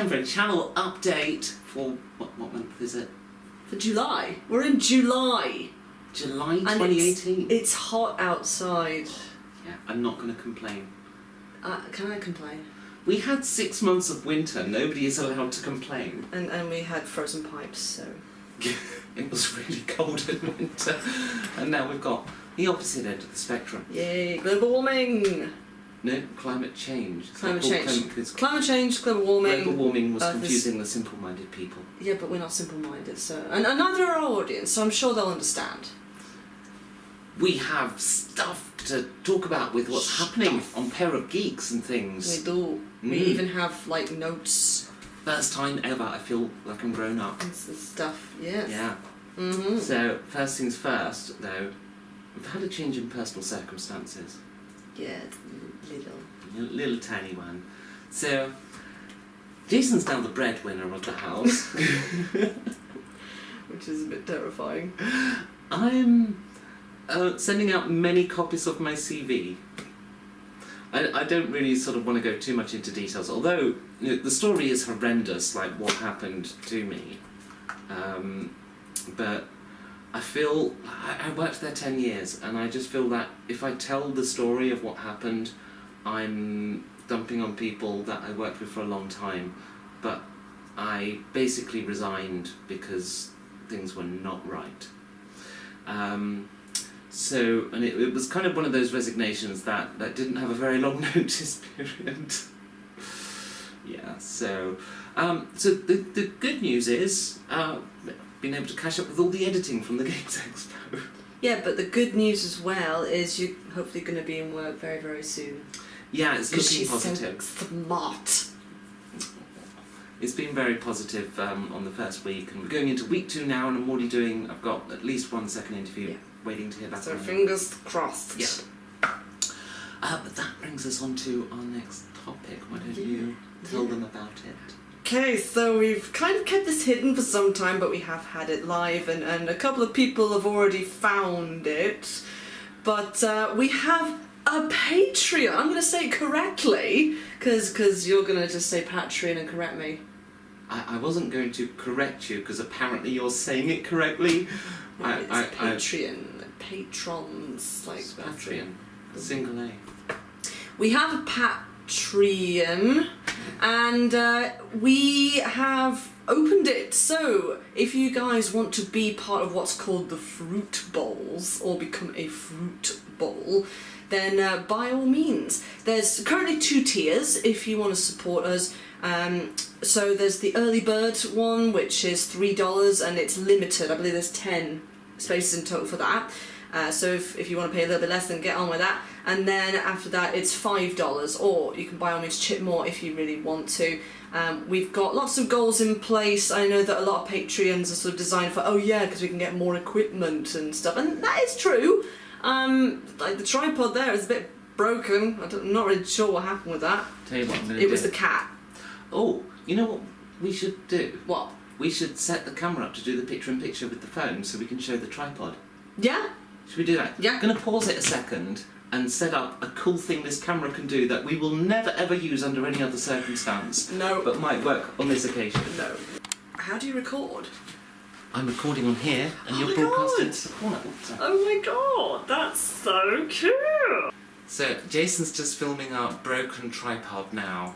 time for a channel update for, what month is it? For July. We're in July. July 2018. It's hot outside. Yeah, I'm not going to complain. Can I complain? We had 6 months of winter. Nobody is allowed to complain. And we had frozen pipes, so... It was really cold in winter. And now we've got the opposite end of the spectrum. Yay, global warming! No, climate change. Climate change. Climate change, global warming. Global warming was confusing the simple-minded people. Yeah, but we're not simple-minded, so... And neither are our audience, so I'm sure they'll understand. We have stuff to talk about with what's happening on Pear of Geeks and things. We do. We even have, like, notes. First time ever, I feel like I'm grown up. And stuff, yes. Yeah. Mm-hmm. So, first things first, though, we've had a change in personal circumstances. Yeah, Little tiny one. So, Jason's now the breadwinner of the house. Which is a bit terrifying. I'm sending out many copies of my CV. I don't really sort of want to go too much into details, although the story is horrendous, like what happened to me. But I feel, I worked there 10 years, and I just feel that if I tell the story of what happened, I'm dumping on people that I worked with for a long time. But I basically resigned because things were not right. And it was kind of one of those resignations that didn't have a very long notice period. Yeah, so the good news is being able to catch up with all the editing from the Games Expo. Yeah, but the good news as well is you're hopefully going to be in work very, very soon. Yeah, it's looking positive. So smart. It's been very positive on the first week, and we're going into week 2 now, and I've got at least one second interview waiting to hear back. So fingers crossed. Yeah. But that brings us on to our next topic. Why don't you tell them about it? Okay, so we've kind of kept this hidden for some time, but we have had it live, and a couple of people have already found it. But we have a Patreon. I'm going to say it correctly, because you're going to just say Patreon and correct me. I wasn't going to correct you, because apparently you're saying it correctly. It's Patreon. Patrons, like Patreon. Single A. We have a Patreon, and we have opened it. So, if you guys want to be part of what's called the Fruit Bowls, or become a Fruit Bowl, then by all means. There's currently 2 tiers if you want to support us. So there's the early bird one, which is $3, and it's limited. I believe there's 10 spaces in total for that. So if you want to pay a little bit less, then get on with that. And then after that, it's $5, or you can by all means chip more if you really want to. We've got lots of goals in place. I know that a lot of Patreons are sort of designed for, because we can get more equipment and stuff, and that is true. Like the tripod there is a bit broken. I'm not really sure what happened with that. Tell you what I'm going to do. It was the cat. Oh, you know what we should do? What? We should set the camera up to do the picture-in-picture with the phone so we can show the tripod. Yeah? Should we do that? Yeah. I'm going to pause it a second and set up a cool thing this camera can do that we will never ever use under any other circumstance. No. But might work on this occasion. No. How do you record? I'm recording on here and you're broadcasting to the corner. Oh my god, that's so cool! So, Jason's just filming our broken tripod now.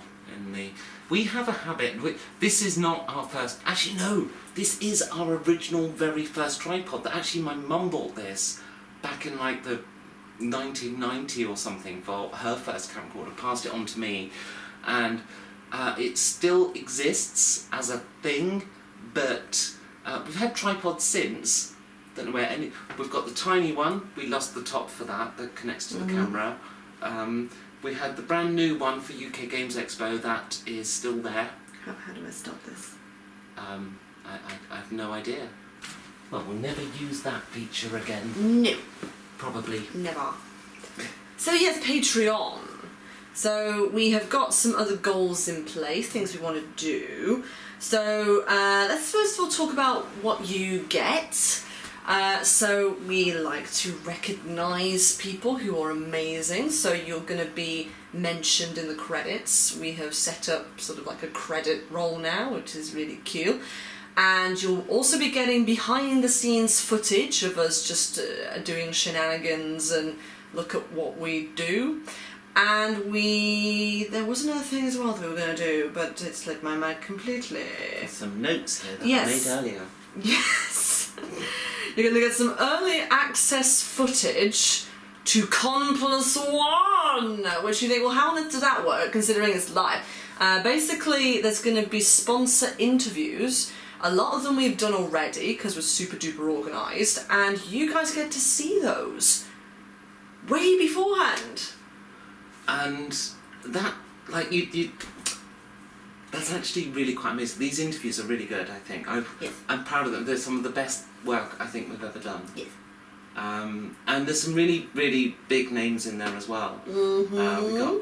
We have a habit, this is not our first, actually no, this is our original very first tripod, that actually my mum bought this back in like the 1990 or something for her first camcorder, passed it on to me, and it still exists as a thing, but we've had tripods since, don't know where any, we've got the tiny one, we lost the top for that connects to the camera. We had the brand new one for UK Games Expo that is still there. How do I stop this? I have no idea. Well, we'll never use that feature again. No. Probably. Never. So yes, Patreon. So we have got some other goals in place, things we want to do. So let's first of all talk about what you get. So we like to recognise people who are amazing. So you're going to be mentioned in the credits. We have set up sort of like a credit roll now, which is really cute. And you'll also be getting behind the scenes footage of us just doing shenanigans and look at what we do. And there was another thing as well that we were going to do, but it slipped my mind completely. There's some notes here that Yes. I made earlier. Yes! You're going to get some early access footage to Con+1, which you think, well, how on earth does that work, considering it's live? Basically, there's going to be sponsor interviews. A lot of them we've done already, because we're super duper organised, and you guys get to see those way beforehand. And that, like, that's actually really quite amazing. These interviews are really good, I think. Yes. I'm proud of them. They're some of the best work I think we've ever done. Yes. And there's some really, really big names in there as well. Mm-hmm. We got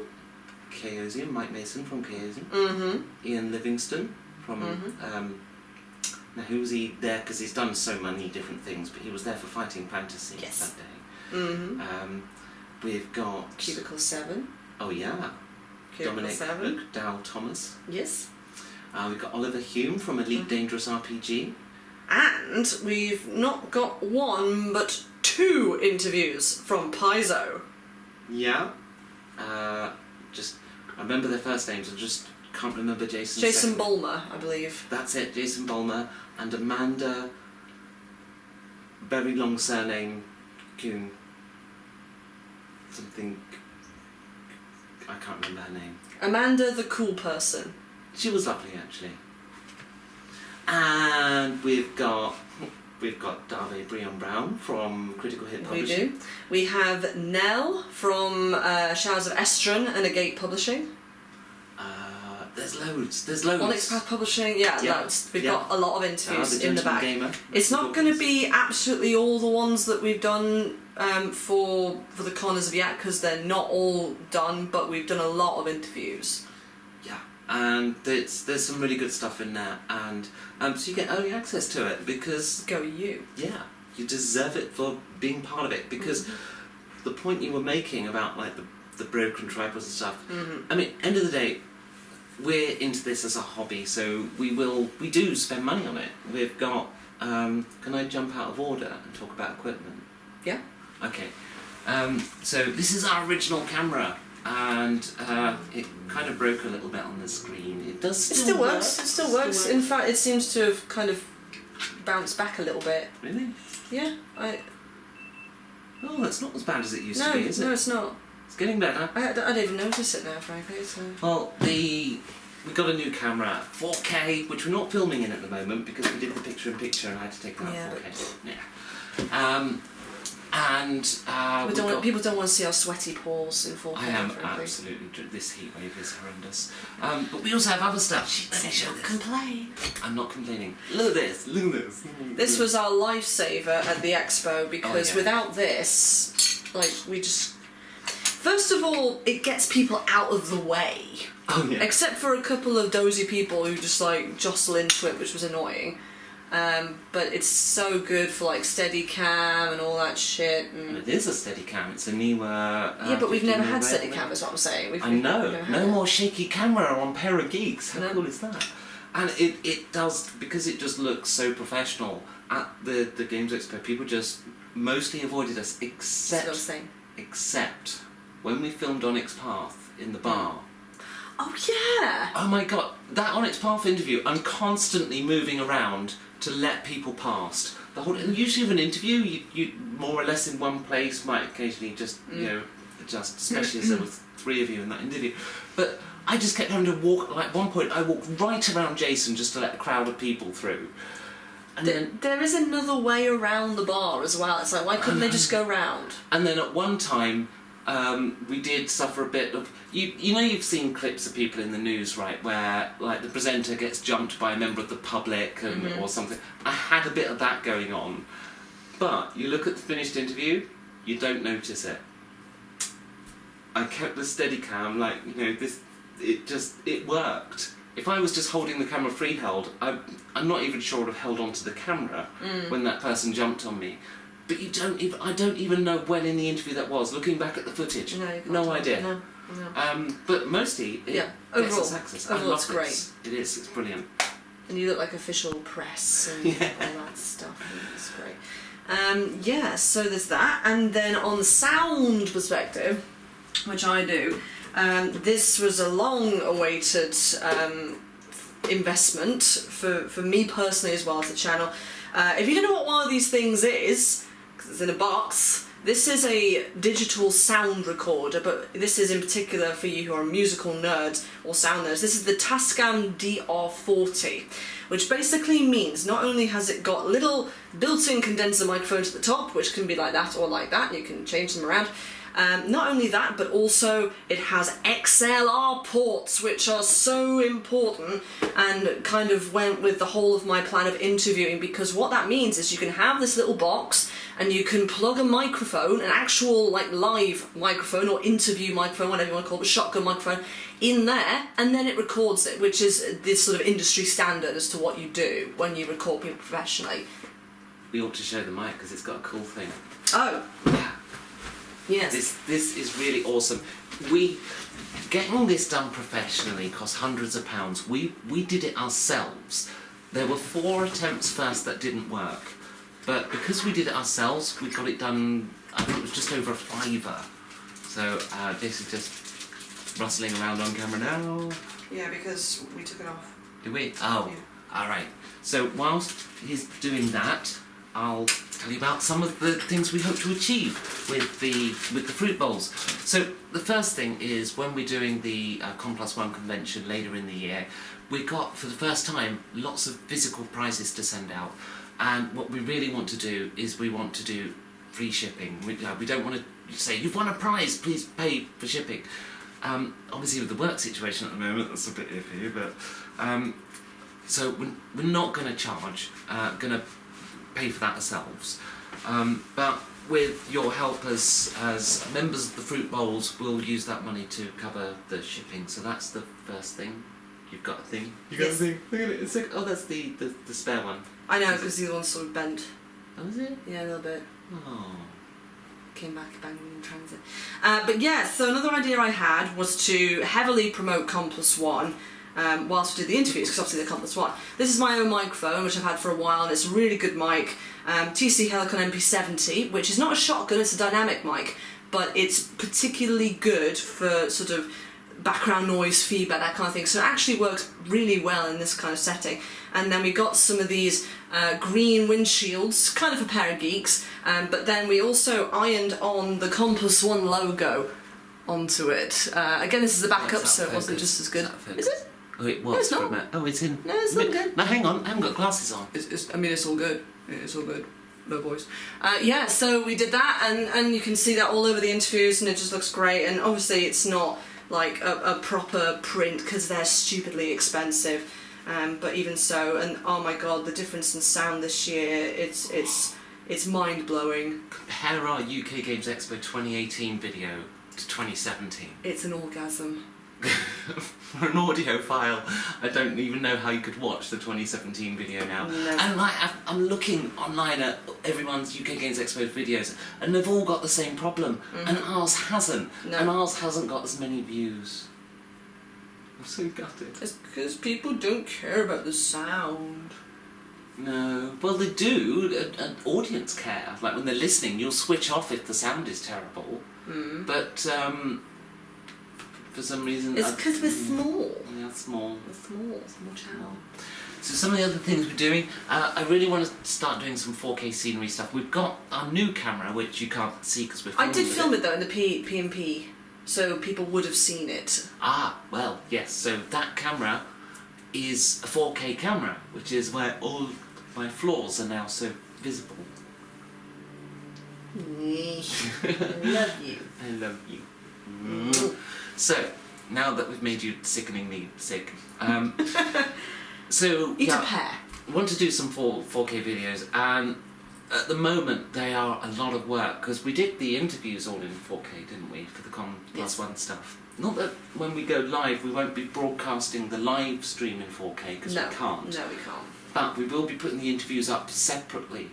Chaosium, Mike Mason from Chaosium. Mm-hmm. Ian Livingston from... Mm-hmm. Now, who was he there? Because he's done so many different things, but he was there for Fighting Fantasy Yes. that day. Mm-hmm. We've got... Cubicle 7. Oh, yeah. Cubicle Dominic 7. McDowell Thomas. Yes. We've got Oliver Hume from Elite Dangerous RPG. And we've not got one, but 2 interviews from Paizo. Yeah. I remember their first names, I just can't remember Jason's Jason second. Bulmer, I believe. That's it, Jason Bulmer. And Amanda, very long surname, Kuhn. Something... I can't remember her name. Amanda the Cool Person. She was lovely, actually. And we've got Dave Breon Brown from Critical Hit Publishing. We do. We have Nell from Showers of Estron and Agate Publishing. There's loads. Onyx Path Publishing, loads. We've got a lot of interviews in the back. Gamer. It's not going to be absolutely all the ones that we've done for the con as of yet, because they're not all done, but we've done a lot of interviews. Yeah, and there's some really good stuff in there, and so you get early access to it because Go you. yeah, you deserve it for being part of it because the point you were making about like the broken tripods and stuff. I mean, end of the day, we're into this as a hobby, so we do spend money on it. We've got. Can I jump out of order and talk about equipment? Yeah. Okay. So this is our original camera, and it kind of broke a little bit on the screen. It does. It still works. It still works. In fact, it seems to have kind of bounced back a little bit. Really? Yeah. Oh, that's not as bad as it used to be, is it? No, it's not. It's getting better. I don't even notice it now, frankly. So. Well, we got a new camera, 4K, which we're not filming in at the moment because we did the picture-in-picture and I had to take it out 4K. Yeah. People don't want to see our sweaty paws in 4K. I am frankly. absolutely. This heat wave is horrendous. But we also have other stuff. Let me show this. Complain. I'm not complaining. Look at this. Look at this. This was our lifesaver at the expo because without this, like, we just... First of all, it gets people out of the way. Oh, yeah. Except for a couple of dozy people who just, like, jostle into it, which was annoying. But it's so good for, like, Steadicam and all that shit. And it is a Steadicam. It's a newer... yeah, but we've never had 15mm Steadicam, is what I'm saying. I know. No more shaky camera on Pear of Geeks. How cool is that? And it does, because it just looks so professional. At the Games Expo, people just mostly avoided us, except when we filmed Onyx Path in the bar. Oh, yeah! Oh my god, that Onyx Path interview, I'm constantly moving around to let people past. And usually with an interview, you more or less in one place, might occasionally just, adjust, especially as there was 3 of you in that interview. But I just kept having to walk, like at one point I walked right around Jason just to let a crowd of people through. And then there is another way around the bar as well. It's like, why couldn't they just go round? And then at one time, we did suffer a bit of... You know you've seen clips of people in the news, right, where like the presenter gets jumped by a member of the public and, or something. I had a bit of that going on. But you look at the finished interview, you don't notice it. I kept the Steadicam, like, it worked. if I was just holding the camera freeheld, I'm not even sure I would have held onto the camera when that person jumped on me. But I don't even know when in the interview that was. Looking back at the footage, no idea. No. But mostly, it gets overall, us access. overall I love it's great. It is. It's brilliant. And you look like official press and all that stuff. It's great. So there's that. And then on the sound perspective, which I do, this was a long-awaited investment for me personally as well as the channel. If you don't know what one of these things is, because it's in a box, this is a digital sound recorder, but this is in particular for you who are musical nerds or sound nerds. This is the Tascam DR40, which basically means not only has it got little built-in condenser microphones at the top, which can be like that or like that, you can change them around. Not only that, but also it has XLR ports, which are so important, and kind of went with the whole of my plan of interviewing, because what that means is you can have this little box and you can plug a microphone, an actual like live microphone or interview microphone, whatever you want to call it, shotgun microphone, in there, and then it records it, which is this sort of industry standard as to what you do when you record people professionally. We ought to show the mic because it's got a cool thing. Oh. Yeah. Yes. This is really awesome. Getting this done professionally costs hundreds of pounds. We did it ourselves. There were 4 attempts first that didn't work, but because we did it ourselves, we got it done. I think it was just over a £5. So this is just rustling around on camera now. Yeah, because we took it off. Did we? Oh, yeah. All right. So whilst he's doing that, I'll tell you about some of the things we hope to achieve with the fruit bowls. So the first thing is when we're doing the Con+1 convention later in the year, we got for the first time lots of physical prizes to send out, and what we really want to do is we want to do free shipping. We don't want to say you've won a prize, please pay for shipping. Obviously with the work situation at the moment that's a bit iffy, but so we're not going to charge, going to pay for that ourselves, but with your help as members of the fruit bowls, we'll use that money to cover the shipping. So that's the first thing. You've got a thing. You got a thing. Look at it. It's like, oh, that's the spare one. I know, because the other one's sort of bent. Oh, is it? Yeah, a little bit. Oh. Came back banging in transit. But yeah, so another idea I had was to heavily promote Con+1 whilst we did the interviews, because obviously they're Con+1. This is my own microphone, which I've had for a while, and it's a really good mic. TC Helicon MP70, which is not a shotgun, it's a dynamic mic, but it's particularly good for sort of background noise, feedback, that kind of thing. So it actually works really well in this kind of setting. And then we got some of these green windshields, kind of a Pear of Geeks, but then we also ironed on the Con+1 logo onto it. Again, this is a backup, so it wasn't just as good. Is it? Oh, it was. No, it's not. Oh, it's in. No, it's not good. No, hang on. I haven't got glasses on. I mean, it's all good. It's all good. No boys. Yeah, so we did that, and you can see that all over the interviews, and it just looks great. And obviously, it's not like a proper print because they're stupidly expensive. But even so, and oh my god, the difference in sound this year, it's mind blowing. Compare our UK Games Expo 2018 video to 2017. It's an orgasm. For an audiophile, I don't even know how you could watch the 2017 video now. No. And like, I'm looking online at everyone's UK Games Expo videos, and they've all got the same problem, and ours hasn't. No. And ours hasn't got as many views. I'm so gutted. It's because people don't care about the sound. No, well they do. An audience care. Like when they're listening, you'll switch off if the sound is terrible. But for some reason... It's because we're small. Yeah, small. We're small channel. So some of the other things we're doing, I really want to start doing some 4K scenery stuff. We've got our new camera, which you can't see because we're filming I did film it though in the P&P, so people would have seen it. Ah, well, yes. So that camera is a 4K camera, which is why all my flaws are now so visible. I love you. I love you. So, now that we've made you sickeningly sick, so Eat yeah, a pear. I want to do some 4K videos, and At the moment, they are a lot of work, because we did the interviews all in 4K, didn't we, for the Con+1 stuff. Not that when we go live, we won't be broadcasting the live stream in 4K, because we can't. No, we can't. But we will be putting the interviews up separately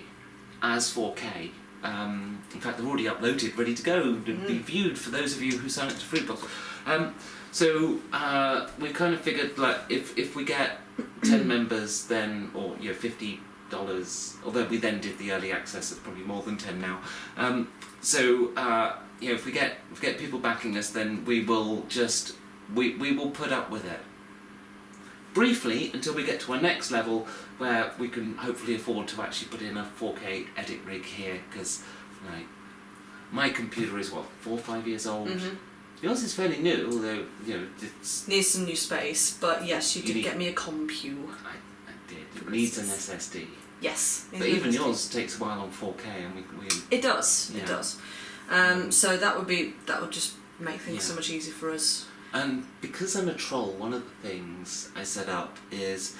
as 4K. In fact, they're already uploaded, ready to go to be viewed for those of you who sign up to Fruitbox. So we kind of figured, like, if we get 10 members, then, or $50, although we then did the early access, it's probably more than 10 now. If we get people backing us, then we will just we will put up with it briefly until we get to our next level, where we can hopefully afford to actually put in a 4K edit rig here, because my computer is 4 or 5 years old. Yours is fairly new, although it's needs some new space. But yes, you did get me a compu. I did. It needs an SSD. Yes. But even yours takes a while on 4K, and we It does. Yeah. It does. So that would just make things so much easier for us. And because I'm a troll, one of the things I set up is,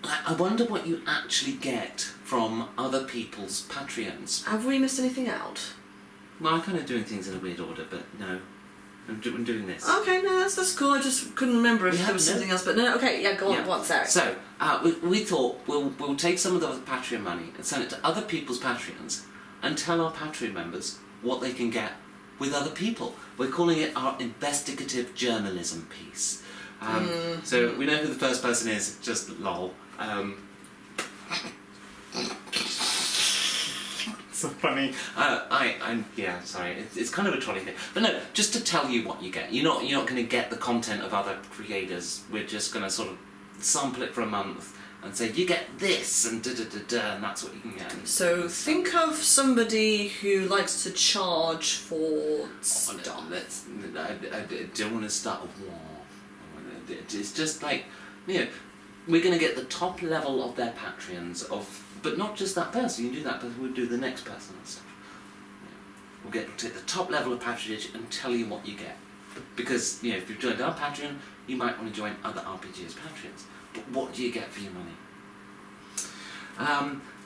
I wonder what you actually get from other people's Patreons. Have we missed anything out? Well, I'm kind of doing things in a weird order, but no, I'm doing this. Okay, no, that's cool. I just couldn't remember if there was something else, but no. Okay, yeah, go on. What's that? So we thought we'll take some of the Patreon money and send it to other people's Patreons, and tell our Patreon members what they can get with other people. We're calling it our Investigative Journalism piece. So we know who the first person is, just lol. So funny. Sorry, it's kind of a trolley thing. But no, just to tell you what you get. You're not going to get the content of other creators. We're just going to sort of sample it for a month and say, you get this, and and that's what you can get. So think of somebody who likes to charge for stuff. I don't want to start a war. It's just like, we're going to get the top level of their Patreons, but not just that person. You do that person, we'll do the next person and stuff. We'll take the top level of patronage and tell you what you get. Because, if you've joined our Patreon, you might want to join other RPGers' Patreons. But what do you get for your money?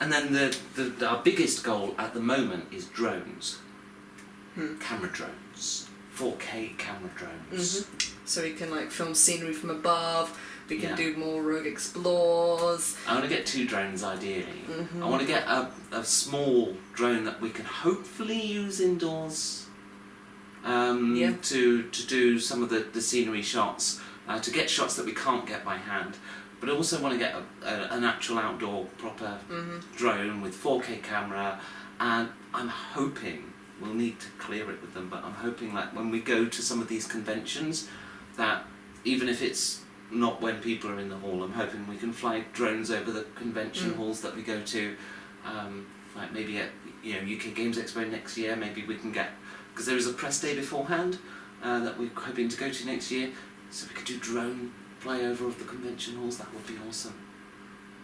And then our biggest goal at the moment is drones. Camera drones. 4K camera drones. So we can film scenery from above. We can do more rogue explores. I want to get 2 drones ideally. I want to get a small drone that we can hopefully use indoors to do some of the scenery shots, to get shots that we can't get by hand. But I also want to get an actual outdoor proper drone with 4K camera, and I'm hoping, we'll need to clear it with them, but I'm hoping when we go to some of these conventions, that even if it's not when people are in the hall, I'm hoping we can fly drones over the convention halls that we go to, maybe at UK Games Expo next year. Maybe we can get, because there is a press day beforehand that we're hoping to go to next year, so we could do drone flyover of the convention halls. That would be awesome.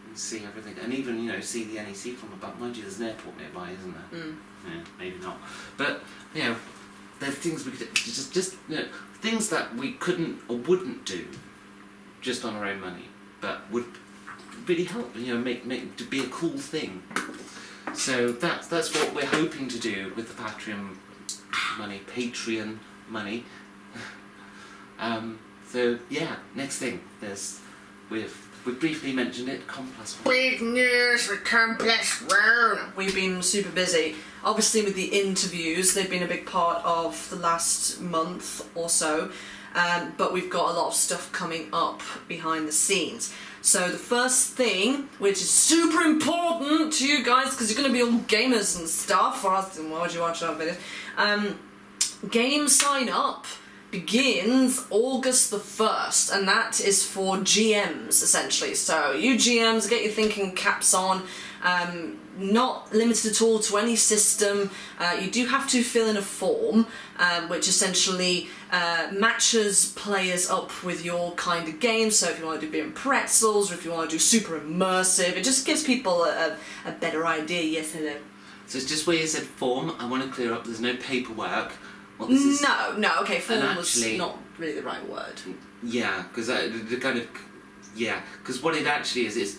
And see everything, and even see the NEC from above. Mind you, there's an airport nearby, isn't there? Yeah, maybe not. But there's things we could just things that we couldn't or wouldn't do just on our own money, but would really help, make to be a cool thing. So that's what we're hoping to do with the Patreon money. So yeah, next thing, we briefly mentioned it, Con+1. Big news with Con+1. We've been super busy. Obviously with the interviews, they've been a big part of the last month or so. But we've got a lot of stuff coming up behind the scenes. So the first thing, which is super important to you guys, because you're going to be all gamers and stuff, or else why would you watch our videos? Game sign up begins August the 1st, and that is for GMs essentially. So you GMs, get your thinking caps on. Not limited at all to any system. You do have to fill in a form which essentially matches players up with your kind of game. So if you want to do beer and pretzels, or if you want to do super immersive, it just gives people a better idea. Yes, hello. So it's just where you said form. I want to clear up, there's no paperwork. What this is, no, okay, form was not really the right word. Yeah, because the kind of Yeah, because what it actually is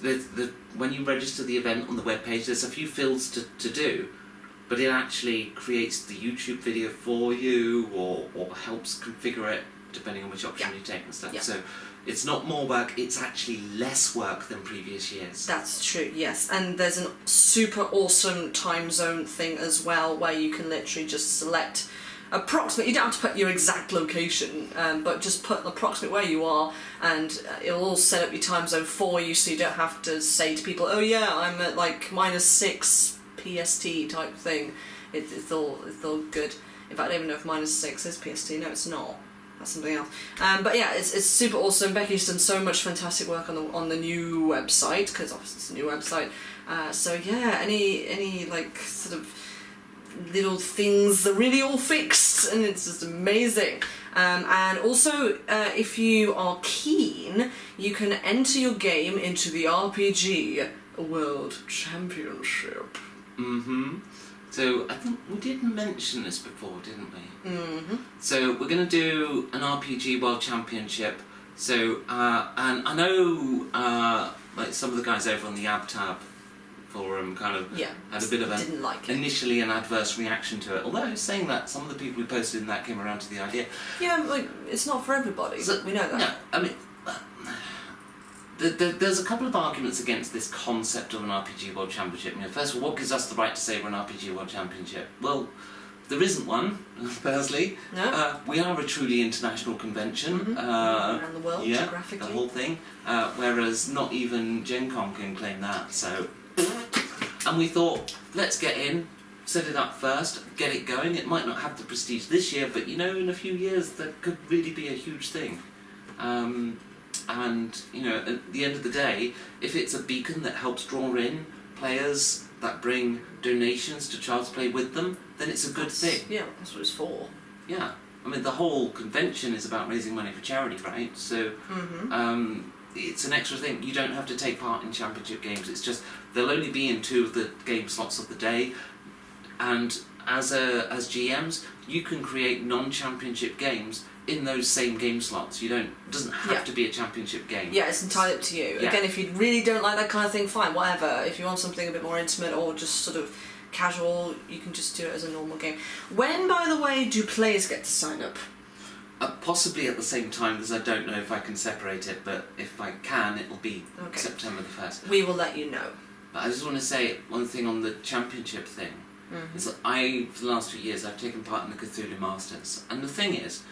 when you register the event on the webpage, there's a few fields to do, but it actually creates the YouTube video for you or helps configure it depending on which option you take and stuff. Yeah. So it's not more work, it's actually less work than previous years. That's true, yes. And there's a super awesome time zone thing as well, where you can literally just select approximate, you don't have to put your exact location, but just put approximate where you are, and it'll all set up your time zone for you, so you don't have to say to people, oh yeah, I'm at like -6 PST type thing. It's all good. In fact, I don't even know if -6 is PST. No, it's not. That's something else. But yeah, it's super awesome. Becky's done so much fantastic work on the new website, because obviously it's a new website. So yeah, any like sort of little things are really all fixed, and it's just amazing. And also, if you are keen, you can enter your game into the RPG World Championship. Mm-hmm. So I think we did mention this before, didn't we? Mm-hmm. So we're going to do an RPG World Championship. So and I know like some of the guys over on the AbTab forum kind of had a bit of initially an adverse reaction to it. Although saying that, some of the people who posted in that came around to the idea. Yeah, like it's not for everybody. So, we know that. No, I mean. There's a couple of arguments against this concept of an RPG World Championship. You know, first of all, what gives us the right to say we're an RPG World Championship? Well, there isn't one, personally. No. We are a truly international convention. Mm-hmm. Around the world, geographically. The whole thing. Whereas not even Gen Con can claim that, so... And we thought, let's get in, set it up first, get it going. It might not have the prestige this year, but you know, in a few years, that could really be a huge thing. And, you know, at the end of the day, if it's a beacon that helps draw in players that bring donations to Child's Play with them, then it's a good thing. Yeah, that's what it's for. Yeah. I mean, the whole convention is about raising money for charity, right? So, it's an extra thing. You don't have to take part in championship games. It's just, they'll only be in 2 of the game slots of the day. And as GMs, you can create non-championship games in those same game slots. It doesn't have to be a championship game. Yeah, it's entirely up to you. Yeah. Again, if you really don't like that kind of thing, fine, whatever. If you want something a bit more intimate or just sort of casual, you can just do it as a normal game. When, by the way, do players get to sign up? Possibly at the same time, because I don't know if I can separate it, but if I can, it'll be September the 1st. We will let you know. But I just want to say one thing on the championship thing. Is that for the last few years, I've taken part in the Cthulhu Masters. And the thing is,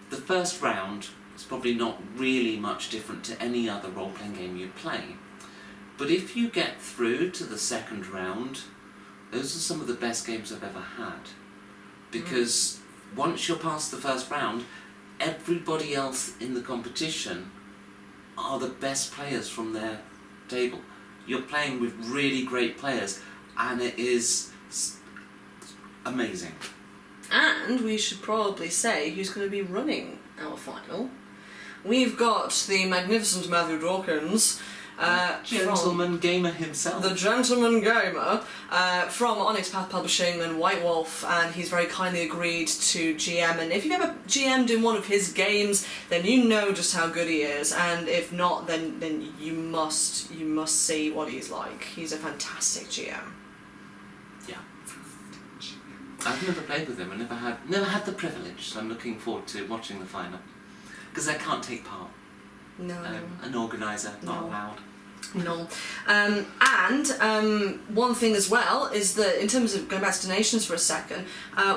the first round is probably not really much different to any other role-playing game you play. But if you get through to the second round, those are some of the best games I've ever had. Because once you're past the first round, everybody else in the competition are the best players from their table. You're playing with really great players, and it is amazing. And we should probably say who's going to be running our final. We've got the magnificent Matthew Dawkins, gentleman gamer himself. The gentleman gamer from Onyx Path Publishing and White Wolf, and he's very kindly agreed to GM. And if you've ever GM'd in one of his games, then you know just how good he is. And if not, then you must see what he's like. He's a fantastic GM. Yeah. I've never played with him. I never had the privilege. So I'm looking forward to watching the final, because I can't take part. No. An organiser, not allowed. No. And one thing as well is that, in terms of going back to donations for a second,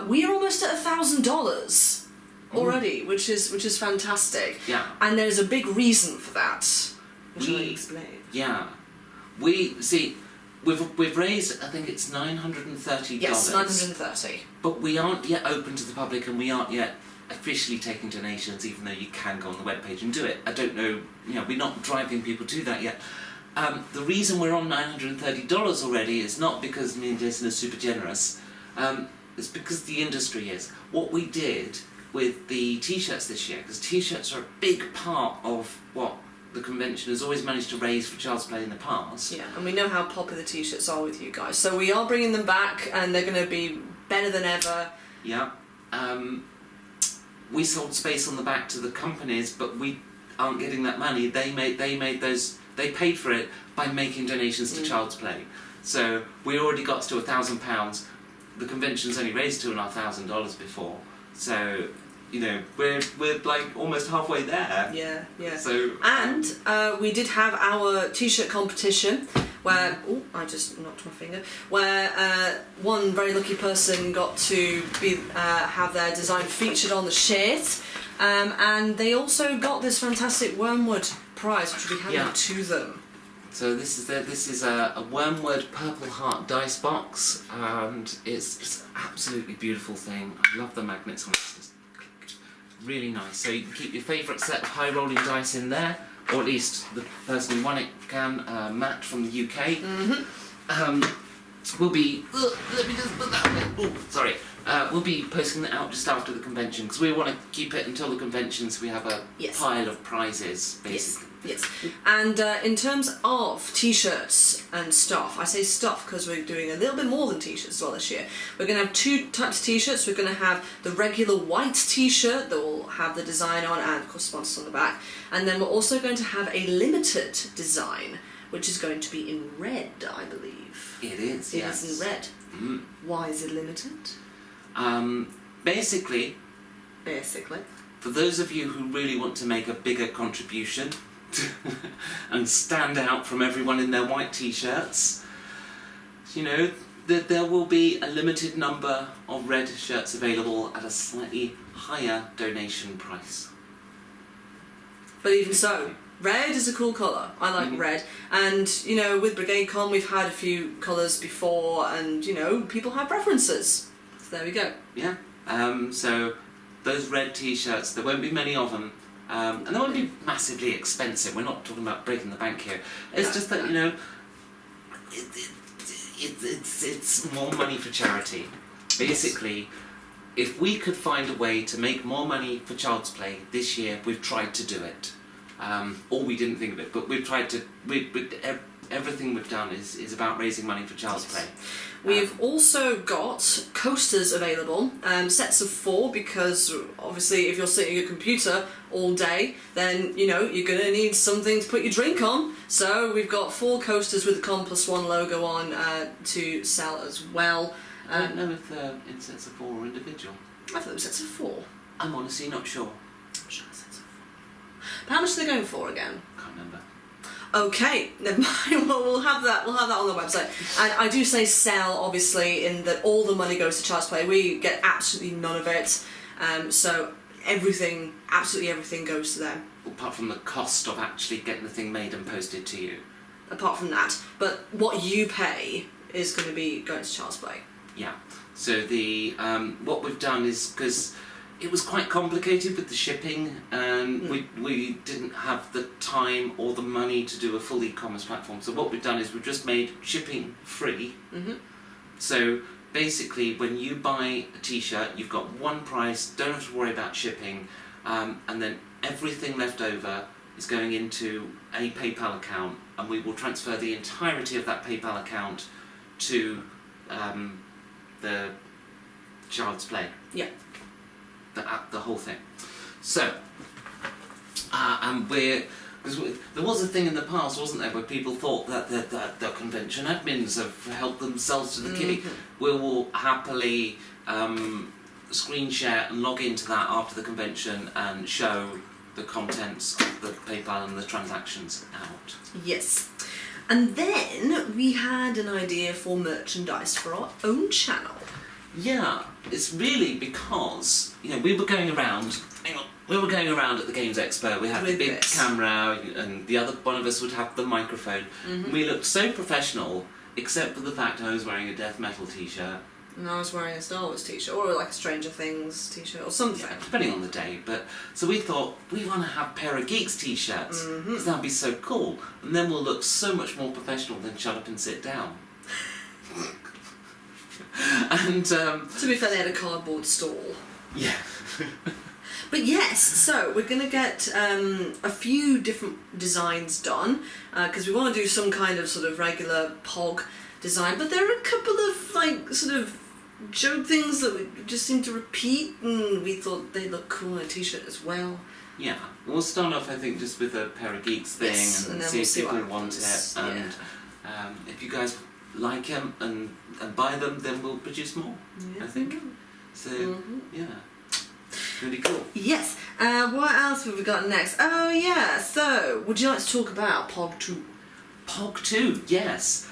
we are almost at $1,000 already, which is fantastic. Yeah. And there's a big reason for that, which I'll explain. Yeah. We've raised, I think it's $930. Yes, $930. But we aren't yet open to the public, and we aren't yet officially taking donations, even though you can go on the webpage and do it. I don't know, we're not driving people to that yet. The reason we're on $930 already is not because me and Jason are super generous, it's because the industry is. What we did with the T-shirts this year, because T-shirts are a big part of what the convention has always managed to raise for Child's Play in the past. Yeah, and we know how popular T-shirts are with you guys, so we are bringing them back, and they're going to be better than ever. Yeah. We sold space on the back to the companies, but aren't getting that money, they paid for it by making donations to Child's Play. So we already got to £1,000. The convention's only raised $2,500 before. So, you know, we're like almost halfway there. Yeah. So we did have our T-shirt competition where I just knocked my finger. Where one very lucky person got to have their design featured on the shirt, and they also got this fantastic Wormwood prize, which will be handed to them. So this is a Wormwood Purple Heart dice box, and it's an absolutely beautiful thing. I love the magnets on it. It's really nice. So you can keep your favourite set of high rolling dice in there, or at least the person who won it can. Matt from the UK. We'll be. Let me just put that away. Sorry. We'll be posting that out just after the convention because we want to keep it until the convention, so we have a pile of prizes, basically. Yes. And in terms of T-shirts and stuff, I say stuff because we're doing a little bit more than T-shirts as well this year. We're going to have two types of T-shirts. We're going to have the regular white T-shirt that will have the design on and, of course, sponsors on the back. And then we're also going to have a limited design, which is going to be in red, I believe. It is, It is in red. Why is it limited? Basically, for those of you who really want to make a bigger contribution and stand out from everyone in their white T-shirts, you know, there will be a limited number of red shirts available at a slightly higher donation price. But even so, red is a cool colour. I like red. And, you know, with Brigade Con we've had a few colours before and, you know, people have preferences. So there we go. Yeah. So those red T-shirts, there won't be many of them. And they won't be massively expensive. We're not talking about breaking the bank here. It's just that, you know, it's more money for charity. Basically, if we could find a way to make more money for Child's Play this year, we've tried to do it. Or we didn't think of it, but we've tried to. Everything we've done is about raising money for Child's Play. We've also got coasters available, sets of 4, because obviously if you're sitting at your computer all day, then, you know, you're going to need something to put your drink on. So we've got 4 coasters with the Con+1 logo on to sell as well. I don't know if they're in sets of 4 or individual. I thought they were sets of 4. I'm honestly not sure. I'm sure sets of 4. But how much are they going for again? Can't remember. Okay, never mind. Well, we'll have that on the website. And I do say sell, obviously, in that all the money goes to Child's Play. We get absolutely none of it. So everything, absolutely everything goes to them. Apart from the cost of actually getting the thing made and posted to you. Apart from that. But what you pay is going to be going to Child's Play. Yeah. So the what we've done is, because it was quite complicated with the shipping, and we didn't have the time or the money to do a full e-commerce platform. So what we've done is we've just made shipping free. So basically, when you buy a T-shirt, you've got one price, don't have to worry about shipping, and then everything left over is going into a PayPal account, and we will transfer the entirety of that PayPal account to the Child's Play. Yeah. The whole thing. So, and there was a thing in the past, wasn't there, where people thought that the convention admins have helped themselves to the kitty. We will happily screen share and log into that after the convention and show the contents of the PayPal and the transactions out. Yes. And then we had an idea for merchandise for our own channel. Yeah, it's really because, you know, we were going around at the Games Expo. We had the big camera, and the other one of us would have the microphone. We looked so professional, except for the fact I was wearing a death metal T-shirt. And I was wearing a Star Wars T-shirt, or like a Stranger Things T-shirt, or something. Yeah, depending on the day. But so we thought, we want to have Pear of Geeks T-shirts, because that'd be so cool. And then we'll look so much more professional than shut up and sit down. And to be fair, they had a cardboard stall. Yeah. But yes, so we're going to get a few different designs done, because we want to do some kind of sort of regular POG design, but there are a couple of like sort of joke things that we just seem to repeat, and we thought they'd look cool on a T-shirt as well. Yeah, we'll start off, I think, just with a Pear of Geeks thing, Yes, and then see we'll if see what people want happens. it, and if you guys like them and buy them, then we'll produce more, I think. So, yeah, really cool. Yes. What else have we got next? Oh, yeah. So, would you like to talk about Pog 2? Pog 2, yes.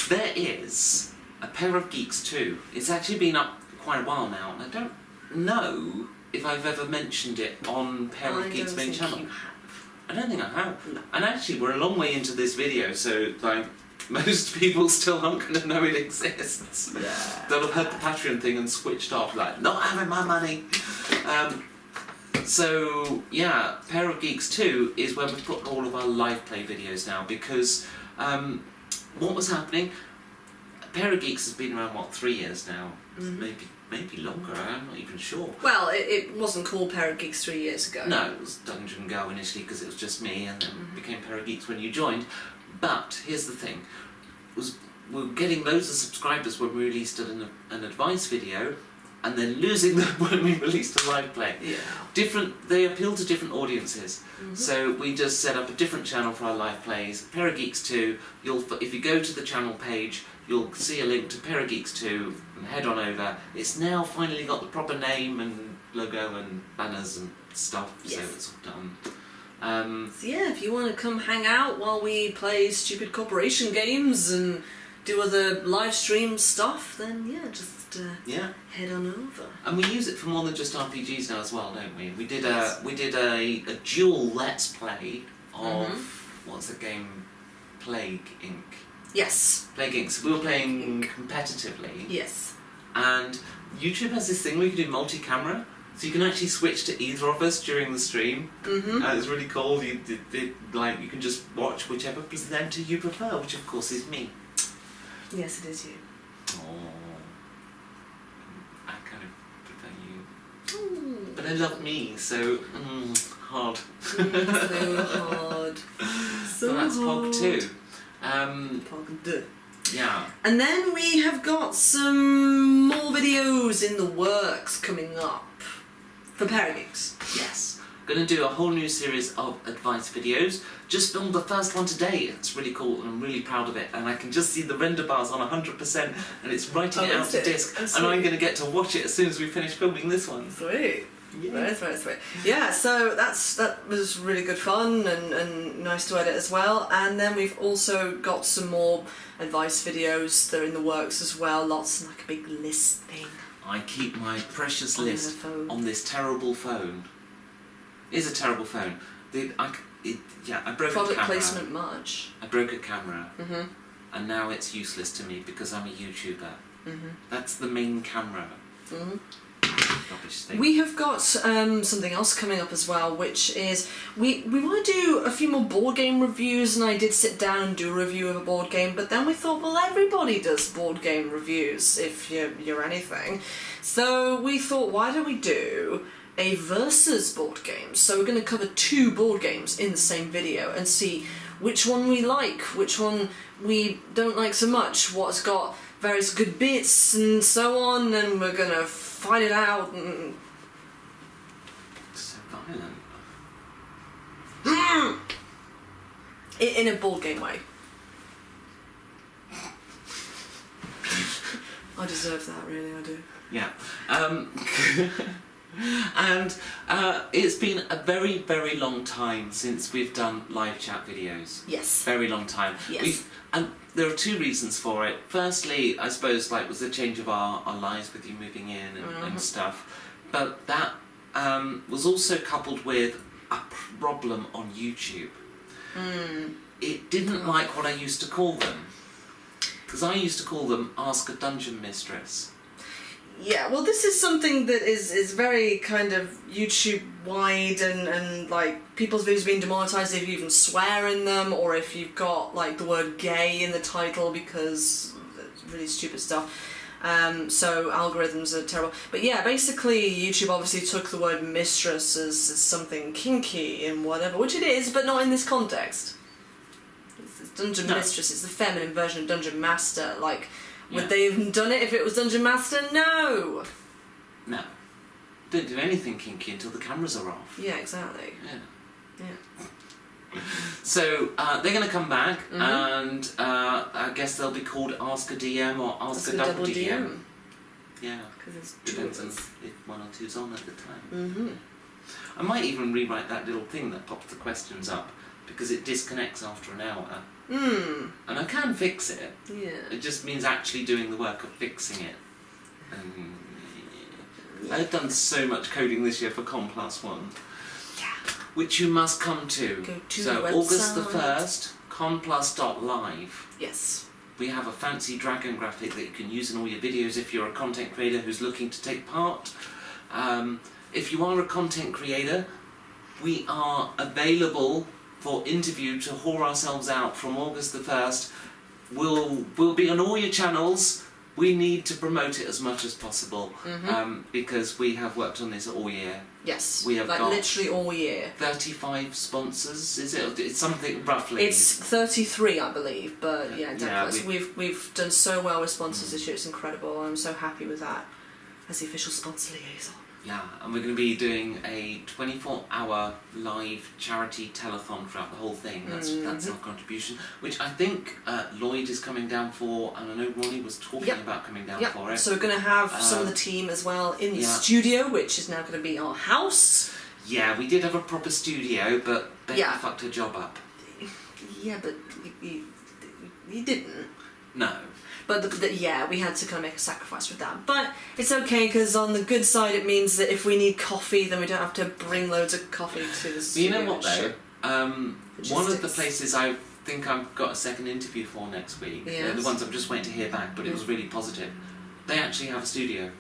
There is a Pear of Geeks 2. It's actually been up quite a while now, and I don't know if I've ever mentioned it on Pear of Geeks' main channel. I don't think I have. No. And actually, we're a long way into this video, so like most people still aren't going to know it exists. Yeah. They'll have heard the Patreon thing and switched off, like, not having my money. So, yeah, Pear of Geeks 2 is where we've put all of our live play videos now, because what was happening, Pear of Geeks has been around, what, 3 years now? Maybe longer, I'm not even sure. Well, it wasn't called Pear of Geeks 3 years ago. No, it was Dungeon Go initially because it was just me, and then became Pear of Geeks when you joined. But here's the thing: we were getting loads of subscribers when we released an advice video, and then losing them when we released a live play. Yeah. They appeal to different audiences. So we just set up a different channel for our live plays. Pear of Geeks 2. If you go to the channel page, you'll see a link to Pear of Geeks 2, and head on over. It's now finally got the proper name and logo and banners and stuff, so it's all done. So yeah, if you want to come hang out while we play stupid corporation games and do other live stream stuff, then yeah, just head on over. And we use it for more than just RPGs now as well, don't we? We did a dual Let's Play of what's the game? Plague Inc. Yes. Plague Inc. So we were playing competitively. Yes. And YouTube has this thing where you can do multi-camera, so you can actually switch to either of us during the stream. It's really cool. You can just watch whichever presenter you prefer, which of course is me. Yes, it is you. Oh, I kind of prefer you, but I love me, so hard. So hard. So that's Pog 2. Pog 2. Yeah. And then we have got some more videos in the works coming up for Pear of Geeks. Yes. Going to do a whole new series of advice videos. Just filmed the first one today. It's really cool and I'm really proud of it. And I can just see the render bars on 100% and it's writing it out to disc. And I'm going to get to watch it as soon as we finish filming this one. Sweet. Yeah. Very, very sweet. Yeah, so that was really good fun and nice to edit as well. And then we've also got some more advice videos that are in the works as well. Lots, like a big list thing. I keep my precious list on this terrible phone. It is a terrible phone. I broke a camera. Product placement much. I broke a camera. And now it's useless to me because I'm a YouTuber. That's the main camera. Rubbish thing. We have got something else coming up as well, which is we want to do a few more board game reviews, and I did sit down and do a review of a board game, but then we thought, well, everybody does board game reviews if you're anything. So we thought, why don't we do a versus board game? So we're going to cover 2 board games in the same video and see which one we like, which one we don't like so much, what's got various good bits and so on, and we're going to fight it out and... So violent. In a board game way. I deserve that, really, I do. Yeah. And it's been a very, very long time since we've done live chat videos. Yes. Very long time. Yes. And there are 2 reasons for it. Firstly, I suppose, was the change of our lives with you moving in and stuff. But that was also coupled with a problem on YouTube. It didn't like what I used to call them. Because I used to call them Ask a Dungeon Mistress. Yeah, well, this is something that is very kind of YouTube-wide and like, people's videos being demonetised if you even swear in them, or if you've got, like, the word gay in the title because it's really stupid stuff. So algorithms are terrible. But yeah, basically YouTube obviously took the word mistress as something kinky and whatever, which it is, but not in this context. It's Dungeon Mistress, it's the feminine version of Dungeon Master, like... Would they have done it if it was Dungeon Master? No! No. don't do anything kinky until the cameras are off. Yeah, exactly. Yeah. Yeah. So they're going to come back, and I guess they'll be called Ask a DM or Ask a Double DM. Yeah. Because it's Depends on two. if one or two's on at the time. Mm-hmm. I might even rewrite that little thing that pops the questions up, because it disconnects after an hour. And I can fix it. Yeah. It just means actually doing the work of fixing it. I've done so much coding this year for Com Plus One. Yeah. Which you must come to. Go to so the website. August the 1st, complus.live. Yes. We have a fancy dragon graphic that you can use in all your videos if you're a content creator who's looking to take part. If you are a content creator, we are available for interview to whore ourselves out from August the 1st. We'll be on all your channels. We need to promote it as much as possible because we have worked on this all year. Yes. We have like got literally all year. 35 sponsors, is it? It's something roughly. It's 33, I believe, but yeah, definitely. Yeah, we've done so well with sponsors this year. It's incredible. I'm so happy with that as the official sponsor liaison. Yeah, and we're going to be doing a 24-hour live charity telethon throughout the whole thing. That's our contribution, which I think Lloyd is coming down for, and I know Ronnie was talking about coming down for it. So we're going to have some of the team as well in the studio, which is now going to be our house. Yeah, we did have a proper studio, but Becky fucked her job up. Yeah, but you didn't. No. But we had to kind of make a sacrifice with that. But it's okay, because on the good side it means that if we need coffee, then we don't have to bring loads of coffee to the studio. You know what though? One of the places I think I've got a second interview for next week, the ones I'm just waiting to hear back, but it was really positive, they actually have a studio.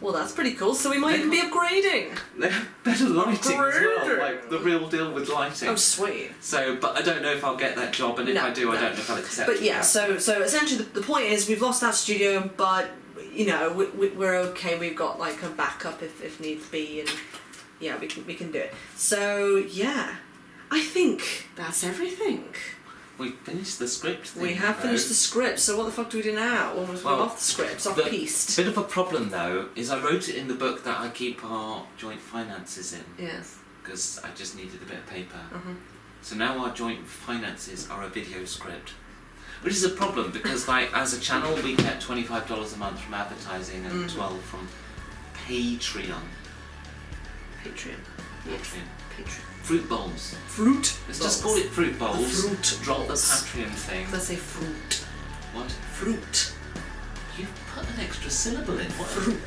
Well, that's pretty cool, so we might even be upgrading. They have better lighting as well, like the real deal with lighting. Oh, sweet. So, but I don't know if I'll get that job, and if I do, I don't know if I'll accept it. But yeah, so essentially the point is we've lost that studio, but, you know, we're okay, we've got like a backup if needs be, and yeah, we can do it. So, yeah, I think that's everything. We finished the script thing. We have finished the script, so what the fuck do we do now? Well, we're off the script, it's off-piste. The bit of a problem though is I wrote it in the book that I keep our joint finances in. Yes. Because I just needed a bit of paper. So now our joint finances are a video script. Which is a problem because like as a channel we get $25 a month from advertising and 12 from Patreon. Patreon. Fruit bowls. Fruit? Let's just call it fruit bowls. Fruit Drop bowls. the Patreon thing. Let's say fruit. What? Fruit. You've put an extra syllable in. What? Fruit.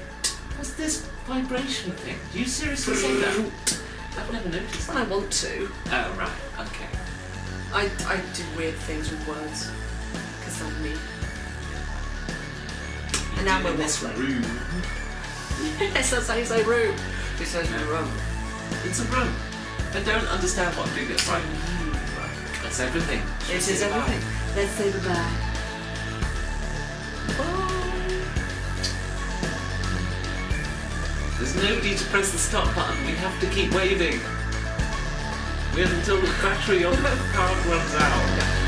What's this vibration thing? Do you seriously say that? Fruit. I've never noticed When that. I want to. Oh, right. Okay. I do weird things with words. Because I'm me. And now we're this waffling. room. Yes, that's how you say room. You say room. It's a room. I don't understand what I'm doing. It's right. That's everything. It is everything. Let's say goodbye. Bye. There's no need to press the stop button. We have to keep waving. We have until the battery on the card runs out.